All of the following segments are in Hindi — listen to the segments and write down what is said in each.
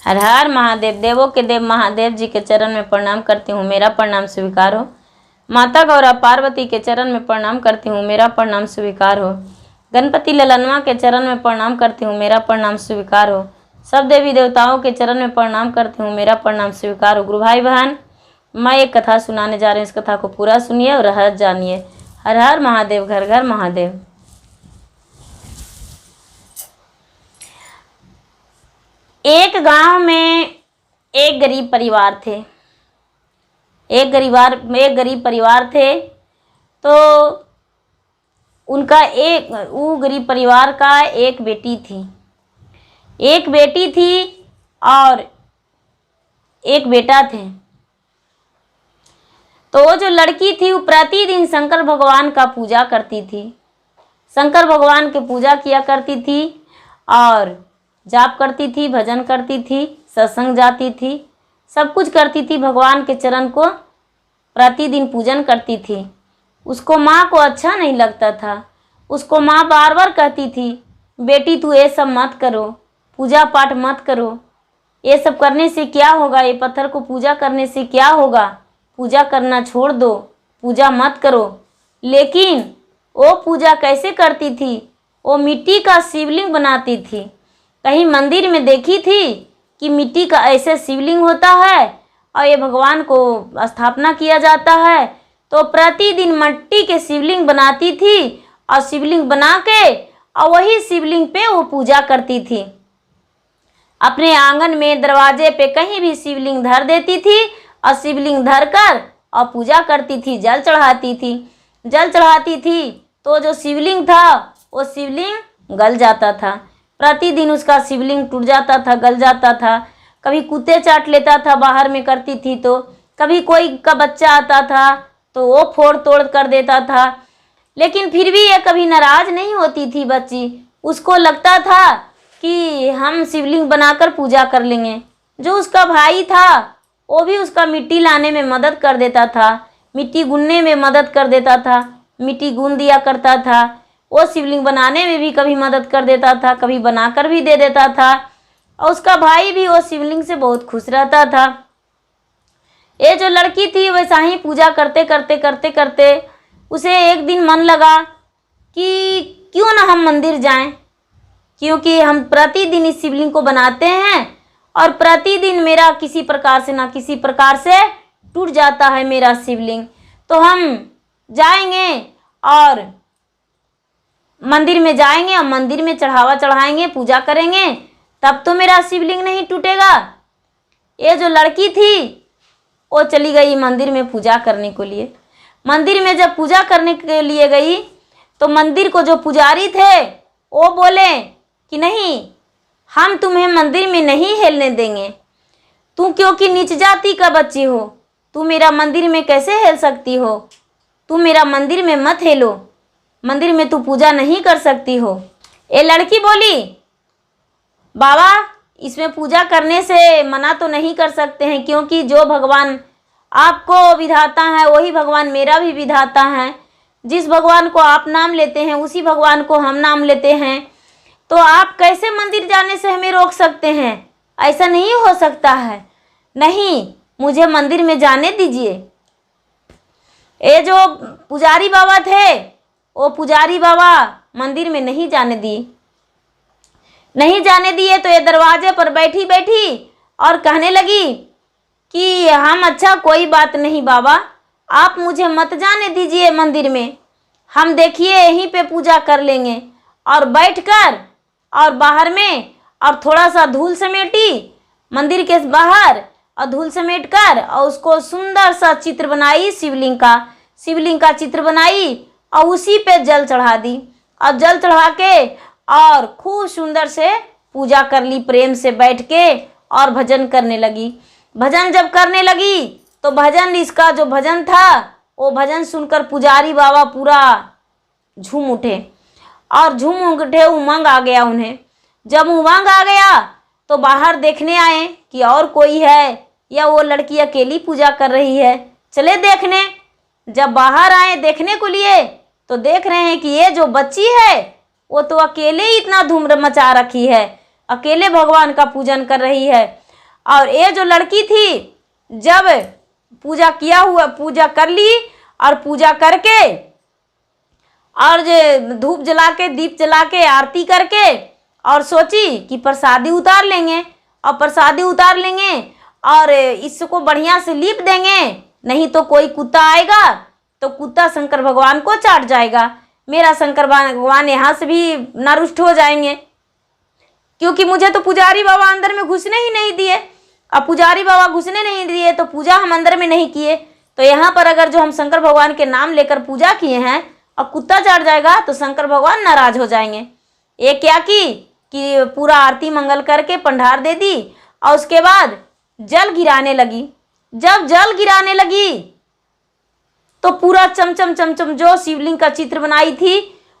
हर हर महादेव। देवों के देव महादेव जी के चरण में प्रणाम करती हूँ, मेरा प्रणाम स्वीकार हो। माता गौरा पार्वती के चरण में प्रणाम करती हूँ, मेरा प्रणाम स्वीकार हो। गणपति ललनवा के चरण में प्रणाम करती हूँ, मेरा प्रणाम स्वीकार हो। सब देवी देवताओं के चरण में प्रणाम करती हूँ, मेरा प्रणाम स्वीकार हो। गुरु भाई बहन, मैं एक कथा सुनाने जा रही हूँ, इस कथा को पूरा सुनिए और रहस्य जानिए। हर हर महादेव, घर घर महादेव। एक गांव में एक गरीब परिवार थे। एक गरीब परिवार थे। तो वो गरीब परिवार का एक बेटी थी और एक बेटा थे। तो वो जो लड़की थी वो प्रतिदिन शंकर भगवान का पूजा करती थी। शंकर भगवान की पूजा किया करती थी और जाप करती थी, भजन करती थी, सत्संग जाती थी, सब कुछ करती थी। भगवान के चरण को प्रतिदिन पूजन करती थी। उसको माँ को अच्छा नहीं लगता था। उसको माँ बार बार कहती थी, बेटी तू ये सब मत करो, पूजा पाठ मत करो, ये सब करने से क्या होगा, ये पत्थर को पूजा करने से क्या होगा, पूजा करना छोड़ दो, पूजा मत करो। लेकिन वो पूजा कैसे करती थी? वो मिट्टी का शिवलिंग बनाती थी। कहीं मंदिर में देखी थी कि मिट्टी का ऐसे शिवलिंग होता है और ये भगवान को स्थापना किया जाता है। तो प्रतिदिन मिट्टी के शिवलिंग बनाती थी और शिवलिंग बना के और वही शिवलिंग पे वो पूजा करती थी। अपने आंगन में, दरवाजे पे कहीं भी शिवलिंग धर देती थी और शिवलिंग धर कर और पूजा करती थी, जल चढ़ाती थी। तो जो शिवलिंग था वो शिवलिंग गल जाता था। प्रतिदिन उसका शिवलिंग टूट जाता था, गल जाता था। कभी कुत्ते चाट लेता था, बाहर में करती थी तो कभी कोई का बच्चा आता था तो वो फोड़ तोड़ कर देता था। लेकिन फिर भी ये कभी नाराज नहीं होती थी बच्ची। उसको लगता था कि हम शिवलिंग बनाकर पूजा कर लेंगे। जो उसका भाई था वो भी उसका मिट्टी लाने में मदद कर देता था, मिट्टी गूंथने में मदद कर देता था, मिट्टी गूंथ दिया करता था। वो शिवलिंग बनाने में भी कभी मदद कर देता था, कभी बनाकर भी दे देता था और उसका भाई भी वो शिवलिंग से बहुत खुश रहता था। ये जो लड़की थी वैसा ही पूजा करते उसे एक दिन मन लगा कि क्यों ना हम मंदिर जाएं, क्योंकि हम प्रतिदिन इस शिवलिंग को बनाते हैं और प्रतिदिन मेरा किसी प्रकार से ना किसी प्रकार से टूट जाता है मेरा शिवलिंग। तो हम जाएंगे और मंदिर में जाएंगे और मंदिर में चढ़ावा चढ़ाएंगे, पूजा करेंगे, तब तो मेरा शिवलिंग नहीं टूटेगा। ये जो लड़की थी वो चली गई मंदिर में पूजा करने के लिए। मंदिर में जब पूजा करने के लिए गई तो मंदिर को जो पुजारी थे वो बोले कि नहीं, हम तुम्हें मंदिर में नहीं हिलने देंगे। तू क्योंकि नीच जाति का बच्ची हो, तू मेरा मंदिर में कैसे हिल सकती हो? तू मेरा मंदिर में मत हिलो, मंदिर में तू पूजा नहीं कर सकती हो। ये लड़की बोली, बाबा इसमें पूजा करने से मना तो नहीं कर सकते हैं, क्योंकि जो भगवान आपको विधाता है वही भगवान मेरा भी विधाता है। जिस भगवान को आप नाम लेते हैं उसी भगवान को हम नाम लेते हैं। तो आप कैसे मंदिर जाने से हमें रोक सकते हैं? ऐसा नहीं हो सकता है। नहीं, मुझे मंदिर में जाने दीजिए। ये जो पुजारी बाबा थे वो पुजारी बाबा मंदिर में नहीं जाने दिए। तो ये दरवाजे पर बैठी और कहने लगी कि हम, अच्छा कोई बात नहीं बाबा, आप मुझे मत जाने दीजिए मंदिर में, हम देखिए यहीं पे पूजा कर लेंगे। और बैठकर और बाहर में और थोड़ा सा धूल समेटी मंदिर के बाहर और धूल समेट कर और उसको सुंदर सा चित्र बनाई, शिवलिंग का चित्र बनाई और उसी पे जल चढ़ा दी। और जल चढ़ा के और खूब सुंदर से पूजा कर ली, प्रेम से बैठ के और भजन करने लगी। भजन जब करने लगी तो भजन, इसका जो भजन था वो भजन सुनकर पुजारी बाबा पूरा झूम उठे। उमंग आ गया उन्हें। जब उमंग आ गया तो बाहर देखने आए कि और कोई है या वो लड़की अकेली पूजा कर रही है। चले देखने। जब बाहर आए देखने को लिए तो देख रहे हैं कि ये जो बच्ची है वो तो अकेले ही इतना धूम मचा रखी है, अकेले भगवान का पूजन कर रही है। और ये जो लड़की थी जब पूजा कर ली और पूजा करके और जो धूप जला के दीप जला के आरती करके और सोची कि प्रसादी उतार लेंगे और प्रसादी उतार लेंगे और इसको बढ़िया से लीप देंगे, नहीं तो कोई कुत्ता आएगा तो कुत्ता शंकर भगवान को चाट जाएगा, मेरा शंकर भगवान यहाँ से भी ना रुष्ट हो जाएंगे, क्योंकि मुझे तो पुजारी बाबा अंदर में घुसने ही नहीं दिए। अब पुजारी बाबा घुसने नहीं दिए तो पूजा हम अंदर में नहीं किए, तो यहाँ पर अगर जो हम शंकर भगवान के नाम लेकर पूजा किए हैं और कुत्ता चाट जाएगा तो शंकर भगवान नाराज हो जाएंगे। ये क्या कि पूरा आरती मंगल करके पंडार दे दी और उसके बाद जल गिराने लगी। जब जल गिराने लगी तो पूरा चमचम चमचम जो शिवलिंग का चित्र बनाई थी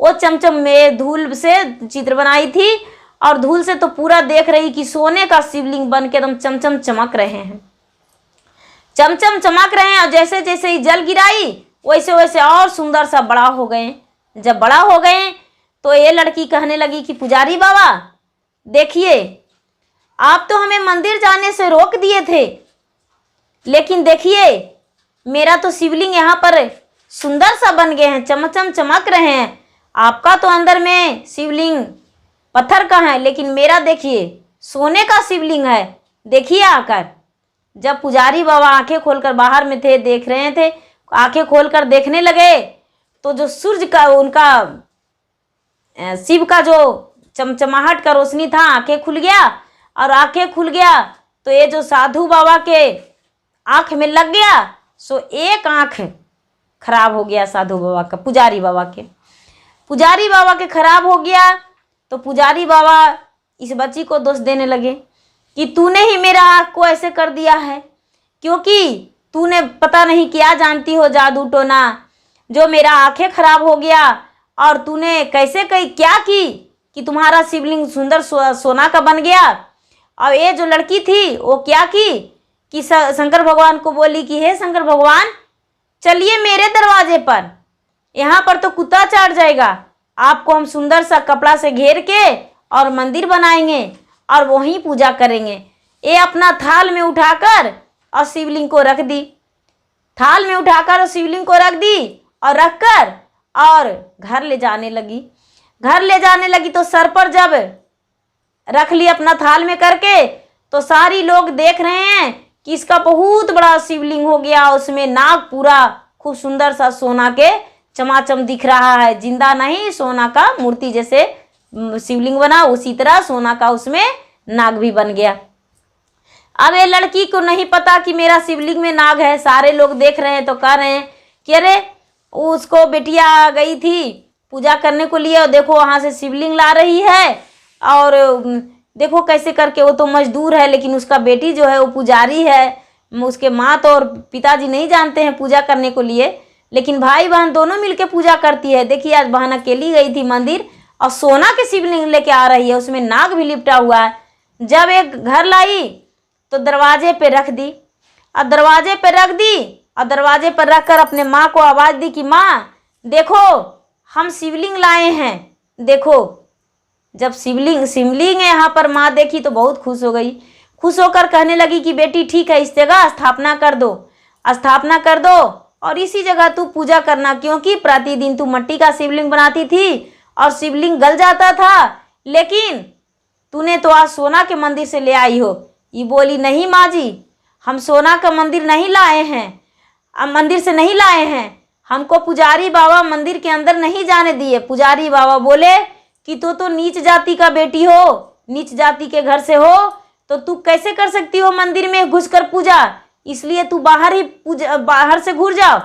वो चमचम में धूल से चित्र बनाई थी और धूल से तो पूरा देख रही कि सोने का शिवलिंग बन के एकदम चमचम चमक रहे हैं, चमचम चमक रहे हैं। और जैसे जैसे ही जल गिराई वैसे वैसे और सुंदर सा बड़ा हो गए। जब बड़ा हो गए तो ये लड़की कहने लगी कि पुजारी बाबा देखिए, आप तो हमें मंदिर जाने से रोक दिए थे, लेकिन देखिए मेरा तो शिवलिंग यहाँ पर सुंदर सा बन गए हैं, चमचम चमक रहे हैं। आपका तो अंदर में शिवलिंग पत्थर का है, लेकिन मेरा देखिए सोने का शिवलिंग है, देखिए आकर। जब पुजारी बाबा आंखें खोलकर बाहर में थे, देख रहे थे, आंखें खोलकर देखने लगे तो जो सूर्य का उनका शिव का जो चमचमाहट का रोशनी था आंखें खुल गया। और आंखें खुल गया तो ये जो साधु बाबा के आंख में लग गया, सो एक आंख खराब हो गया साधु बाबा का, पुजारी बाबा के खराब हो गया। तो पुजारी बाबा इस बच्ची को दोष देने लगे कि तूने ही मेरा आँख को ऐसे कर दिया है, क्योंकि तूने पता नहीं क्या जानती हो जादू टोना, जो मेरा आंखें खराब हो गया। और तूने कैसे क्या की कि तुम्हारा शिवलिंग सुंदर सोना का बन गया। और ये जो लड़की थी वो क्या की कि शंकर भगवान को बोली कि हे शंकर भगवान चलिए मेरे दरवाजे पर, यहाँ पर तो कुत्ता चाट जाएगा, आपको हम सुंदर सा कपड़ा से घेर के और मंदिर बनाएंगे और वहीं पूजा करेंगे। ये अपना थाल में उठाकर और शिवलिंग को रख दी, थाल में उठाकर और शिवलिंग को रख दी और रखकर और घर ले जाने लगी। तो सर पर जब रख ली अपना थाल में करके तो सारी लोग देख रहे हैं कि इसका बहुत बड़ा शिवलिंग हो गया, उसमें नाग पूरा खूब सुंदर सा सोना के चमाचम दिख रहा है, जिंदा नहीं, सोना का मूर्ति जैसे शिवलिंग बना उसी तरह सोना का उसमें नाग भी बन गया। अब ये लड़की को नहीं पता कि मेरा शिवलिंग में नाग है, सारे लोग देख रहे हैं तो कह रहे हैं कि अरे उसको बेटिया गई थी पूजा करने को लिए और देखो वहाँ से शिवलिंग ला रही है, और देखो कैसे करके, वो तो मजदूर है लेकिन उसका बेटी जो है वो पुजारी है, उसके माँ तो और पिताजी नहीं जानते हैं पूजा करने को लिए, लेकिन भाई बहन दोनों मिलके पूजा करती है। देखिए आज बहन अकेली गई थी मंदिर और सोना के शिवलिंग लेके आ रही है, उसमें नाग भी लिपटा हुआ है। जब एक घर लाई तो दरवाजे पे रख दी और दरवाजे पर रखकर अपने माँ को आवाज़ दी कि माँ देखो हम शिवलिंग लाए हैं, देखो। जब शिवलिंग यहाँ पर माँ देखी तो बहुत खुश हो गई, खुश होकर कहने लगी कि बेटी ठीक है, इस जगह स्थापना कर दो और इसी जगह तू पूजा करना, क्योंकि प्रतिदिन तू मिट्टी का शिवलिंग बनाती थी और शिवलिंग गल जाता था, लेकिन तूने तो आज सोना के मंदिर से ले आई हो। ये बोली नहीं माँ जी, हम सोना का मंदिर नहीं लाए हैं, मंदिर से नहीं लाए हैं, हमको पुजारी बाबा मंदिर के अंदर नहीं जाने दिए। पुजारी बाबा बोले कि तू तो नीच जाति का बेटी हो, नीच जाति के घर से हो, तो तू कैसे कर सकती हो मंदिर में घुसकर पूजा, इसलिए तू बाहर से घुस जाओ।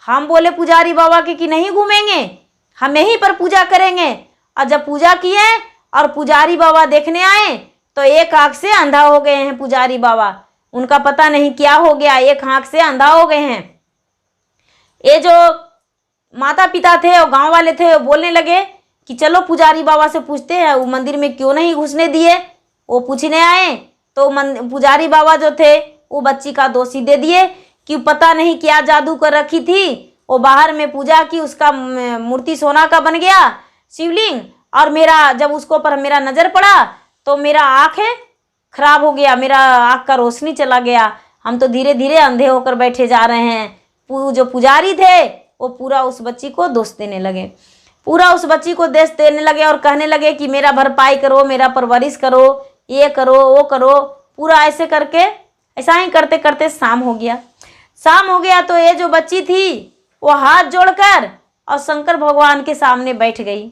हम बोले पुजारी बाबा के कि नहीं घूमेंगे, हम यहीं पर पूजा करेंगे। और जब पूजा किए और पुजारी बाबा देखने आए तो एक आँख से अंधा हो गए हैं पुजारी बाबा, उनका पता नहीं क्या हो गया, एक आँख से अंधा हो गए हैं। ये जो माता पिता थे और गांव वाले थे वो बोलने लगे कि चलो पुजारी बाबा से पूछते हैं वो मंदिर में क्यों नहीं घुसने दिए। वो पूछने आए तो पुजारी बाबा जो थे वो बच्ची का दोषी दे दिए कि पता नहीं क्या जादू कर रखी थी, वो बाहर में पूजा की, उसका मूर्ति सोना का बन गया शिवलिंग, और मेरा जब उसको पर मेरा नज़र पड़ा तो मेरा आँख खराब हो गया, मेरा आँख का रोशनी चला गया, हम तो धीरे धीरे अंधे होकर बैठे जा रहे हैं। जो पुजारी थे वो पूरा उस बच्ची को दोष देने लगे, पूरा उस बच्ची को दोष देने लगे और कहने लगे कि मेरा भरपाई करो, मेरा परवरिश करो, ये करो वो करो। पूरा ऐसे करके ऐसा ही करते करते शाम हो गया। शाम हो गया तो ये जो बच्ची थी वो हाथ जोड़कर और शंकर भगवान के सामने बैठ गई।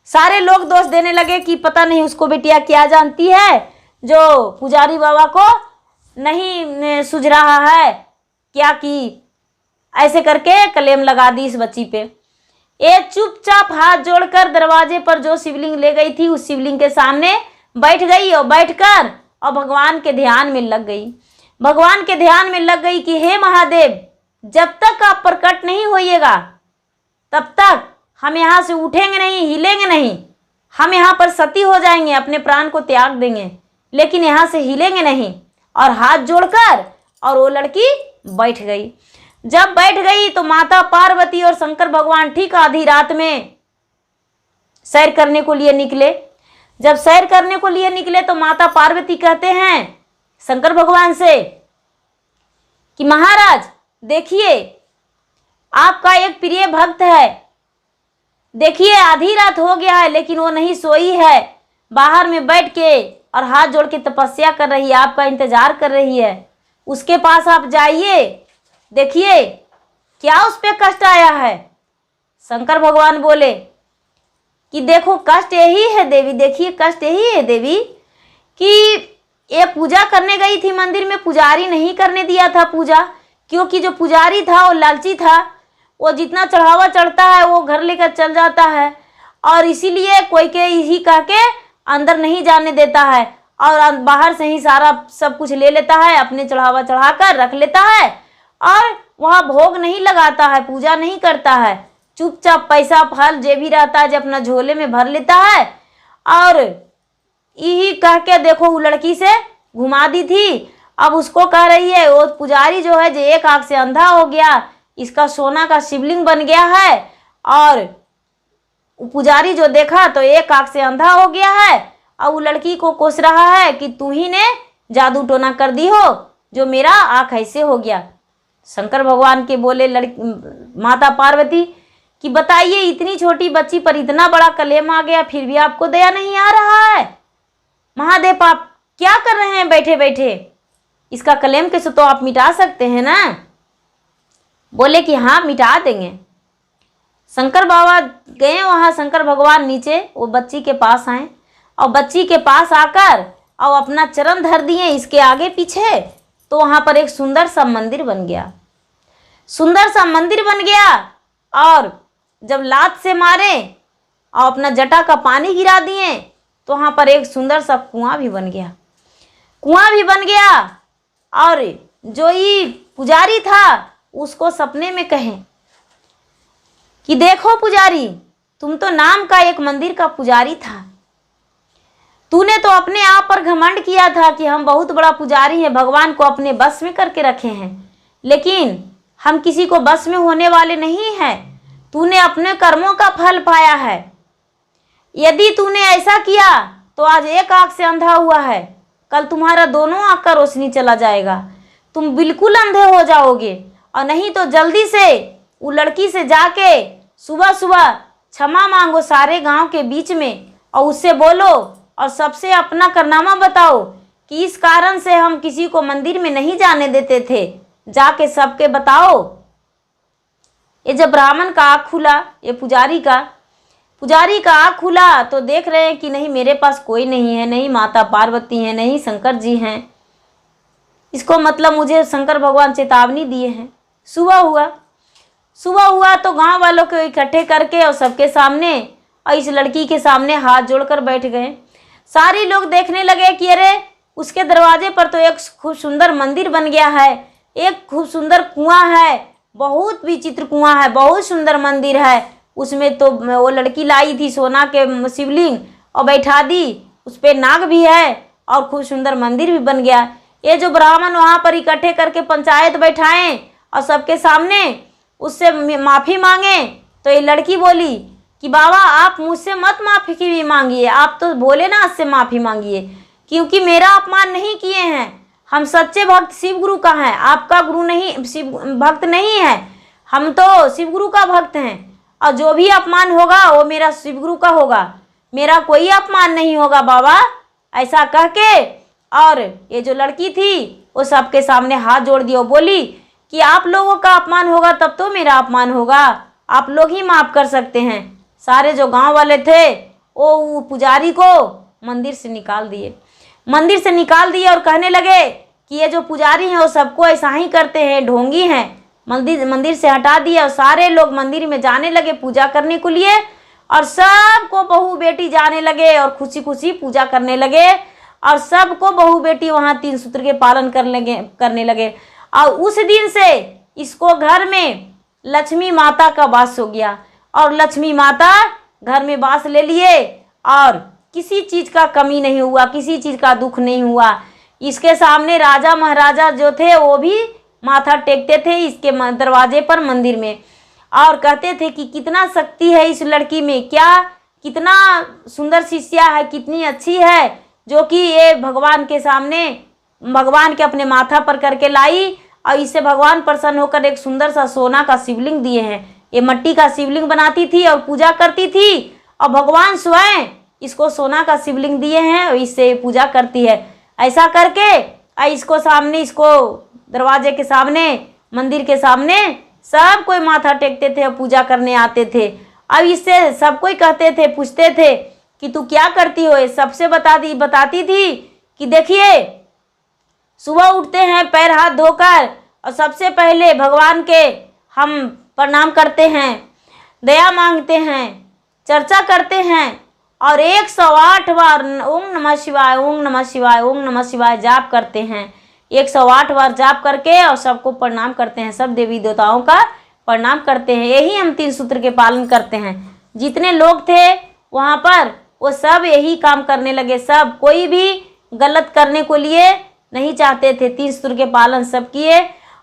सारे लोग दोष देने लगे कि पता नहीं उसको बेटिया क्या जानती है जो पुजारी बाबा को नहीं सूझ रहा है क्या, कि ऐसे करके क्लेम लगा दी इस बच्ची पे। ये चुपचाप हाथ जोड़कर दरवाजे पर जो शिवलिंग ले गई थी उस शिवलिंग के सामने बैठ गई और बैठकर और भगवान के ध्यान में लग गई। भगवान के ध्यान में लग गई कि हे महादेव, जब तक आप प्रकट नहीं होइएगा तब तक हम यहाँ से उठेंगे नहीं, हिलेंगे नहीं। हम यहाँ पर सती हो जाएंगे, अपने प्राण को त्याग देंगे, लेकिन यहाँ से हिलेंगे नहीं। और हाथ जोड़कर और वो लड़की बैठ गई। जब बैठ गई तो माता पार्वती और शंकर भगवान ठीक आधी रात में सैर करने को लिए निकले। जब सैर करने को लिए निकले तो माता पार्वती कहते हैं शंकर भगवान से कि महाराज देखिए, आपका एक प्रिय भक्त है, देखिए आधी रात हो गया है लेकिन वो नहीं सोई है, बाहर में बैठ के और हाथ जोड़ के तपस्या कर रही है, आपका इंतजार कर रही है। उसके पास आप जाइए, देखिए क्या उस पे कष्ट आया है। शंकर भगवान बोले कि देखो कष्ट यही है देवी, देखिए कष्ट यही है देवी कि ये पूजा करने गई थी मंदिर में, पुजारी नहीं करने दिया था पूजा, क्योंकि जो पुजारी था वो लालची था, वो जितना चढ़ावा चढ़ता है वो घर लेकर चल जाता है और इसीलिए कोई के ही कह के अंदर नहीं जाने देता है और बाहर से ही सारा सब कुछ ले लेता है, अपने चढ़ावा चढ़ाकर रख लेता है और वहाँ भोग नहीं लगाता है, पूजा नहीं करता है, चुपचाप पैसा फल जे भी रहता है जो अपना झोले में भर लेता है। और यही कह के देखो वो लड़की से घुमा दी थी। अब उसको कह रही है वो पुजारी जो है जो एक आंख से अंधा हो गया, इसका सोना का शिवलिंग बन गया है और पुजारी जो देखा तो एक आंख से अंधा हो गया है और वो लड़की को कोस रहा है कि तू ही ने जादू टोना कर दी हो जो मेरा आंख ऐसे हो गया। शंकर भगवान के बोले माता पार्वती कि बताइए इतनी छोटी बच्ची पर इतना बड़ा कलेम आ गया फिर भी आपको दया नहीं आ रहा है। महादेव आप क्या कर रहे हैं बैठे बैठे, इसका कलेम कैसे तो आप मिटा सकते हैं ना। बोले कि हाँ मिटा देंगे। शंकर बाबा गए वहाँ, शंकर भगवान नीचे वो बच्ची के पास आए और बच्ची के पास आकर और अपना चरण धर दिए इसके आगे पीछे, तो वहाँ पर एक सुंदर सा मंदिर बन गया। सुंदर सा मंदिर बन गया और जब लात से मारे और अपना जटा का पानी गिरा दिए तो वहाँ पर एक सुंदर सा कुआं भी बन गया। कुआं भी बन गया और जो ये पुजारी था उसको सपने में कहे कि देखो पुजारी, तुम तो नाम का एक मंदिर का पुजारी था, तूने तो अपने आप पर घमंड किया था कि हम बहुत बड़ा पुजारी हैं, भगवान को अपने बस में करके रखे हैं, लेकिन हम किसी को बस में होने वाले नहीं हैं। तूने अपने कर्मों का फल पाया है। यदि तूने ऐसा किया तो आज एक आंख से अंधा हुआ है, कल तुम्हारा दोनों आंख का रोशनी चला जाएगा, तुम बिल्कुल अंधे हो जाओगे। और नहीं तो जल्दी से वो लड़की से जाके सुबह सुबह क्षमा मांगो सारे गांव के बीच में और उससे बोलो और सबसे अपना कारनामा बताओ कि इस कारण से हम किसी को मंदिर में नहीं जाने देते थे, जाके सबके बताओ। ये जब ब्राह्मण का आँख खुला, ये पुजारी का आँख खुला तो देख रहे हैं कि नहीं मेरे पास कोई नहीं है, नहीं माता पार्वती है, नहीं शंकर जी हैं। इसको मतलब मुझे शंकर भगवान चेतावनी दिए हैं। सुबह हुआ तो गांव वालों को इकट्ठे करके और सबके सामने और इस लड़की के सामने हाथ जोड़कर बैठ गए। सारे लोग देखने लगे कि अरे उसके दरवाजे पर तो एक खूब सुंदर मंदिर बन गया है, एक खूब सुंदर कुआं है, बहुत विचित्र कुआं है, बहुत सुंदर मंदिर है। उसमें तो वो लड़की लाई थी सोना के शिवलिंग और बैठा दी, उस पर नाग भी है और खूब सुंदर मंदिर भी बन गया। ये जो ब्राह्मण वहाँ पर इकट्ठे करके पंचायत बैठाएं और सबके सामने उससे माफ़ी मांगे तो ये लड़की बोली कि बाबा आप मुझसे मत माफ़ी की भी मांगिए, आप तो भोलेनाथ से माफ़ी मांगिए, क्योंकि मेरा अपमान नहीं किए हैं। हम सच्चे भक्त शिव गुरु का हैं, आपका गुरु नहीं, शिव भक्त नहीं है। हम तो शिव गुरु का भक्त हैं और जो भी अपमान होगा वो मेरा शिव गुरु का होगा, मेरा कोई अपमान नहीं होगा बाबा, ऐसा कह के। और ये जो लड़की थी वो सबके सामने हाथ जोड़ दिया, बोली कि आप लोगों का अपमान होगा तब तो मेरा अपमान होगा, आप लोग ही माफ़ कर सकते हैं। सारे जो गांव वाले थे वो पुजारी को मंदिर से निकाल दिए, मंदिर से निकाल दिए और कहने लगे कि ये जो पुजारी हैं वो सबको ऐसा ही करते हैं, ढोंगी हैं। मंदिर से हटा दिया और सारे लोग मंदिर में जाने लगे पूजा करने के लिए, और सबको बहू बेटी जाने लगे और खुशी खुशी पूजा करने लगे, और सबको बहू बेटी वहाँ 3 सूत्र के पालन करने लगे। और उस दिन से इसको घर में लक्ष्मी माता का वास हो गया, और लक्ष्मी माता घर में वास ले लिए और किसी चीज़ का कमी नहीं हुआ, किसी चीज़ का दुख नहीं हुआ। इसके सामने राजा महाराजा जो थे वो भी माथा टेकते थे इसके दरवाजे पर मंदिर में, और कहते थे कि कितना शक्ति है इस लड़की में, क्या कितना सुंदर शिष्या है, कितनी अच्छी है, जो कि ये भगवान के सामने भगवान के अपने माथा पर करके लाई, और इससे भगवान प्रसन्न होकर एक सुंदर सा सोना का शिवलिंग दिए हैं। ये मिट्टी का शिवलिंग बनाती थी और पूजा करती थी, और भगवान स्वयं इसको सोना का शिवलिंग दिए हैं और इससे पूजा करती है। ऐसा करके इसको सामने, इसको दरवाजे के सामने, मंदिर के सामने सब कोई माथा टेकते थे और पूजा करने आते थे। अब इससे सब कोई कहते थे, पूछते थे कि तू क्या करती हो, सबसे बताती थी कि देखिए सुबह उठते हैं पैर हाथ धोकर और सबसे पहले भगवान के हम प्रणाम करते हैं, दया मांगते हैं, चर्चा करते हैं, और 108 बार ओम नमः शिवाय, ओम नमः शिवाय, ओम नमः शिवाय जाप करते हैं। 108 बार जाप करके और सबको प्रणाम करते हैं, सब देवी देवताओं का प्रणाम करते हैं। यही हम 3 सूत्र के पालन करते हैं। जितने लोग थे वहाँ पर वो सब यही काम करने लगे, सब कोई भी गलत करने को लिए नहीं चाहते थे, 3 सूत्र के पालन सब किए,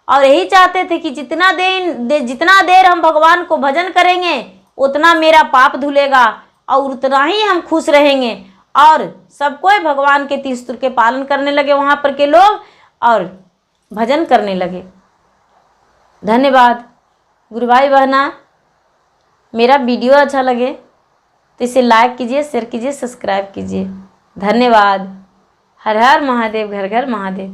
और यही चाहते थे कि जितना देर हम भगवान को भजन करेंगे उतना मेरा पाप धुलेगा और उतना ही हम खुश रहेंगे। और सब कोई भगवान के 3 सूत्र के पालन करने लगे वहाँ पर के लोग, और भजन करने लगे। धन्यवाद गुरु भाई बहना। मेरा वीडियो अच्छा लगे तो इसे लाइक कीजिए, शेयर कीजिए, सब्सक्राइब कीजिए। धन्यवाद। हर हर महादेव, घर घर महादेव।